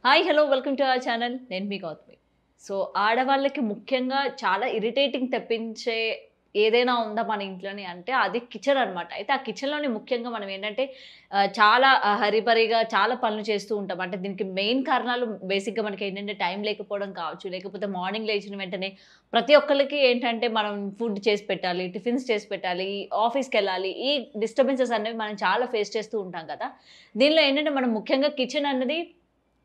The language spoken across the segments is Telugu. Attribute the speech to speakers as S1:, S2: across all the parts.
S1: Hi hello welcome to our channel. నేను మీ గౌతమి. సో ఆడవాళ్ళకి ముఖ్యంగా చాలా ఇరిటేటింగ్ తెప్పించే ఏదైనా ఉందా మన ఇంట్లోని అంటే అది కిచెన్ అనమాట. అయితే ఆ కిచెన్‌లోని ముఖ్యంగా మనం ఏంటంటే చాలా హరీబరీగా చాలా పనులు చేస్తూ ఉంటాం. అంటే దీనికి మెయిన్ కారణాలు బేసిక్‌గా మనకేంటంటే టైం లేకపోవడం కావచ్చు, లేకపోతే మార్నింగ్ లేచిన వెంటనే ప్రతి ఒక్కళ్ళకి ఏంటంటే మనం ఫుడ్ చేసి పెట్టాలి, టిఫిన్స్ చేసి పెట్టాలి, ఆఫీస్‌కెళ్ళాలి. ఈ డిస్టర్బెన్సెస్ అనేవి మనం చాలా ఫేస్ చేస్తూ ఉంటాం కదా! దీనిలో ఏంటంటే మనం ముఖ్యంగా కిచెన్ అన్నది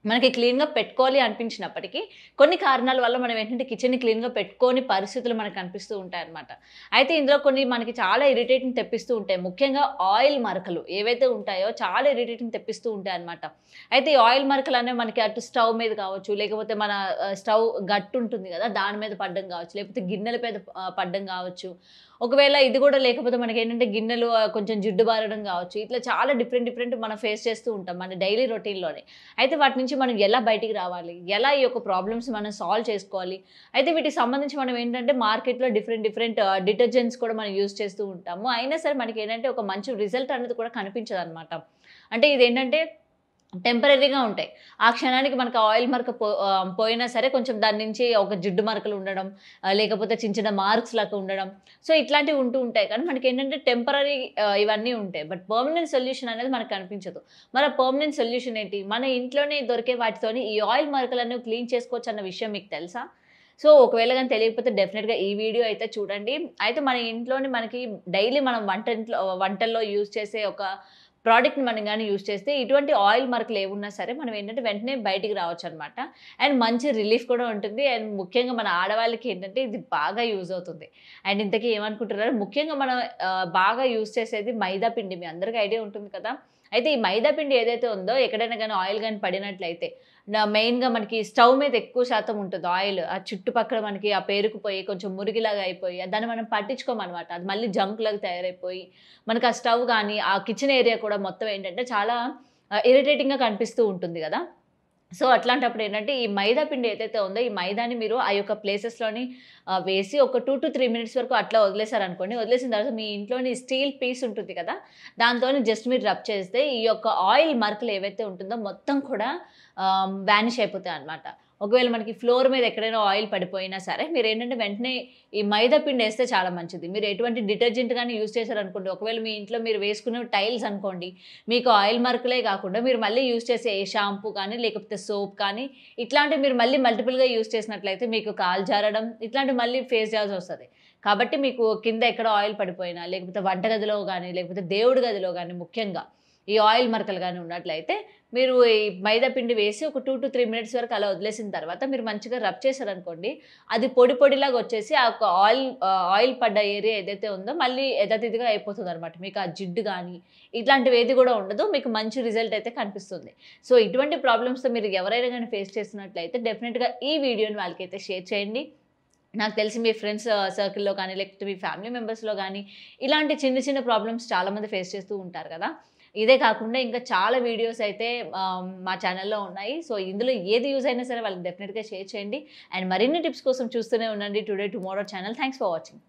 S1: మనకి క్లీన్‌గా పెట్టుకోవాలి అనిపించినప్పటికీ, కొన్ని కారణాల వల్ల మనం ఏంటంటే కిచెన్‌ని క్లీన్‌గా పెట్టుకోని పరిస్థితులు మనకు కనిపిస్తూ ఉంటాయన్నమాట. అయితే ఇందులో కొన్ని మనకి చాలా ఇరిటేటింగ్ తెప్పిస్తూ ఉంటాయి. ముఖ్యంగా ఆయిల్ మరకలు ఏవైతే ఉంటాయో చాలా ఇరిటేటింగ్ తెప్పిస్తూ ఉంటాయన్నమాట. అయితే ఈ ఆయిల్ మరకలనేవి మనకి అటు స్టవ్ మీద కావచ్చు, లేకపోతే మన స్టవ్ గట్టు ఉంటుంది గదా! దాని మీద పడడం కావచ్చు, లేకపోతే గిన్నెల మీద పడడం కావచ్చు. ఒకవేళ ఇది గూడా లేకపోతే మనకేంటంటే గిన్నెలు కొంచెం జిడ్డు బారడం కావచ్చు. ఇట్లా చాలా డిఫరెంట్ మనం ఫేస్ చేస్తూ ఉంటాం మన డైలీ రొటీన్‌లోనే. అయితే వాటి నుంచి మనం ఎలా బయటికి రావాలి? ఎలా ఈ యొక్క ప్రాబ్లమ్స్ మనం సాల్వ్ చేసుకోవాలి? అయితే వీటికి సంబంధించి మనం ఏంటంటే మార్కెట్‌లో డిఫరెంట్ డిటర్జెంట్స్ కూడా మనం యూజ్ చేస్తూ ఉంటాము. అయినా సరే మనకేంటంటే ఒక మంచి రిజల్ట్ అనేది కూడా కనిపించదనమాట. అంటే ఇదేంటంటే టెంపరరీగా ఉంటాయి. ఆ క్షణానికి మనకు ఆయిల్ మరక పోయినా సరే కొంచెం దాని నుంచి ఒక జిడ్డు మరకలు ఉండడం, లేకపోతే చిన్న చిన్న మార్క్స్ లాగా ఉండడం. సో, ఇట్లాంటివి ఉంటూ ఉంటాయి. కానీ మనకేంటంటే టెంపరరీ ఇవన్నీ ఉంటాయి. బట్ పర్మనెంట్ సొల్యూషన్ అనేది మనకు కనిపించదు. మరి ఆ పర్మనెంట్ సొల్యూషన్ ఏంటి? మన ఇంట్లోనే దొరికే వాటితోని ఈ ఆయిల్ మరకలనేవి క్లీన్ చేసుకోవచ్చు అన్న విషయం మీకు తెలుసా? సో, ఒకవేళ గాని తెలియకపోతే డెఫినిట్‌గా ఈ వీడియో అయితే చూడండి. అయితే మన ఇంట్లోని మనకి డైలీ మనం వంటల్లో యూజ్ చేసే ఒక ప్రోడక్ట్‌ని మనం గాని యూజ్ చేస్తే ఇటువంటి ఆయిల్ మరకలు ఏవున్నా సరే మనం ఏంటంటే వెంటనే బయటికి రావచ్చనమాట. అండ్ మంచి రిలీఫ్ కూడా ఉంటుంది. అండ్ ముఖ్యంగా మన ఆడవాళ్ళకి ఏంటంటే ఇది బాగా యూజ్ అవుతుంది. అండ్ ఇంతకీ ఏమనుకుంటున్నారు? ముఖ్యంగా మనం బాగా యూజ్ చేసేది మైదా పిండి. మీ అందరికి ఐడియా ఉంటుంది కదా! అయితే ఈ మైదా పిండి ఏదైతే ఉందో ఎక్కడైనా గాని ఆయిల్ గాని పడినట్లయితే మెయిన్‌గా మనకి స్టవ్ మీద ఎక్కువ శాతం ఉంటది ఆయిల్. ఆ చుట్టుపక్కల మనకి ఆ పేరుకుపోయి కొంచెం మురికిలాగా అయిపోయి దాన్ని మనం పట్టించుకోమనమాట. అది మళ్ళీ జంక్‌లాగా తయారైపోయి మనకు ఆ స్టవ్ గాని, ఆ కిచెన్ ఏరియా కూడా మొత్తం ఏంటంటే చాలా ఇరిటేటింగ్‌గా కనిపిస్తూ ఉంటుంది గదా! సో, అట్లాంటప్పుడు ఏంటంటే, ఈ మైదా పిండి ఏదైతే ఉందో, ఈ మైదాని మీరు ఆ యొక్క ప్లేసెస్‌లోని వేసి ఒక 2-3 మినిట్స్ వరకు అట్లా వదిలేసారనుకోండి. వదిలేసిన తర్వాత మీ ఇంట్లోని స్టీల్ పీస్ ఉంటుంది కదా! దాంతోని జస్ట్ మీరు రబ్ చేస్తే ఈ యొక్క ఆయిల్ మరకలు ఏవైతే ఉంటుందో మొత్తం కూడా వానిష్ అయిపోతాయన్నమాట. ఒకవేళ మనకి ఫ్లోర్ మీద ఎక్కడైనా ఆయిల్ పడిపోయినా సరే, మీరేంటంటే వెంటనే ఈ మైదా పిండేస్తే చాలా మంచిది. మీరు ఎటువంటి డిటర్జెంట్ గాని యూజ్ చేశారనుకోండి, ఒకవేళ మీ ఇంట్లో మీరు వేసుకునే టైల్స్ అనుకోండి, మీకు ఆయిల్ మరకలే కాకుండా మీరు మళ్ళీ యూజ్ చేసే ఏ షాంపూ కానీ, లేకపోతే సోప్ కానీ, ఇట్లాంటివి మీరు మళ్ళీ మల్టిపుల్‌గా యూజ్ చేసినట్లయితే మీకు కాలు జారడం, ఇట్లాంటివి మళ్ళీ ఫేస్ చేయాల్సొస్తది. కాబట్టి మీకు కింద ఎక్కడ ఆయిల్ పడిపోయినా, లేకపోతే వంటగదిలో గానీ, లేకపోతే దేవుడి గదిలో గానీ ముఖ్యంగా ఈ ఆయిల్ మరకలు గానీ ఉన్నట్లయితే, మీరు ఈ మైదా పిండి వేసి ఒక 2-3 మినిట్స్ వరకు అలా వదిలేసిన తర్వాత మీరు మంచిగా రబ్ చేశారనుకోండి, అది పొడి పొడిలాగా వచ్చేసి ఆ యొక్క ఆయిల్ పడ్డ ఏరియా ఏదైతే ఉందో మళ్ళీ యథాతిథిగా అయిపోతదనమాట. మీకు ఆ జిడ్డు గానీ, ఇట్లాంటివి ఏది గూడా ఉండదు. మీకు మంచి రిజల్ట్ అయితే కనిపిస్తుంది. సో, ఇటువంటి ప్రాబ్లమ్స్‌తో మీరు ఎవరైనా గానీ ఫేస్ చేస్తున్నట్లయితే డెఫినిట్‌గా ఈ వీడియోని వాళ్ళకైతే షేర్ చేయండి. నాకు తెలిసి మీ ఫ్రెండ్స్ సర్కిల్‌లో కానీ, లేకపోతే మీ ఫ్యామిలీ మెంబర్స్‌లో గానీ, ఇలాంటి చిన్న ప్రాబ్లమ్స్ చాలామంది ఫేస్ చేస్తూ ఉంటారు కదా! ఇదే కాకుండా ఇంకా చాలా వీడియోస్ అయితే మా ఛానెల్‌లో ఉన్నాయి. సో, ఇందులో ఏది యూజ్ అయినా సరే వాళ్ళకి డెఫినిట్‌గా షేర్ చేయండి. అండ్ మరిన్ని టిప్స్ కోసం చూస్తూనే ఉండండి today tomorrow channel. Thanks for watching.